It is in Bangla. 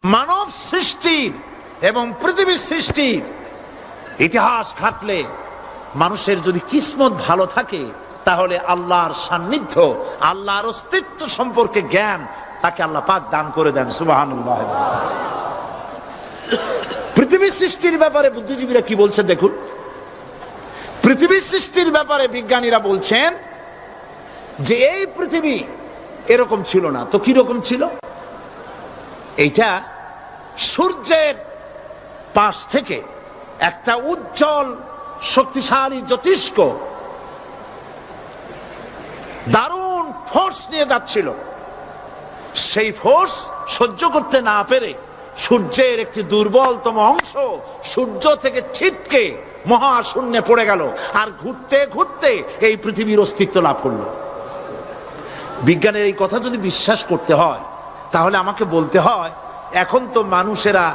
মানব সৃষ্টির এবং পৃথিবীর সৃষ্টির ইতিহাস ঘাটলে মানুষের যদি কিসমত ভালো থাকে তাহলে আল্লাহর সান্নিধ্য, আল্লাহর অস্তিত্ব সম্পর্কে জ্ঞান তাকে আল্লাহ পাক দান করে দেন। সুবহানাল্লাহ। পৃথিবীর সৃষ্টির ব্যাপারে বুদ্ধিজীবীরা কি বলছেন দেখুন। পৃথিবীর সৃষ্টির ব্যাপারে বিজ্ঞানীরা বলছেন যে এই পৃথিবী এরকম ছিল না, তো কি রকম ছিল? এইটা সূর্যের পাশ থেকে একটা উজ্জ্বল শক্তিশালী জ্যোতিষ্ক দারুণ ফোর্স নিয়ে যাচ্ছিল। সেই ফোর্স সহ্য করতে না পেরে সূর্যের একটি দুর্বলতম অংশ সূর্য থেকে ছিটকে মহাশূন্যে পড়ে গেল, আর ঘুরতে ঘুরতে এই পৃথিবীর অস্তিত্ব লাভ করলো। বিজ্ঞানের এই কথা যদি বিশ্বাস করতে হয় তাহলে আমাকে বলতে হয় এখন তো মানুষেরা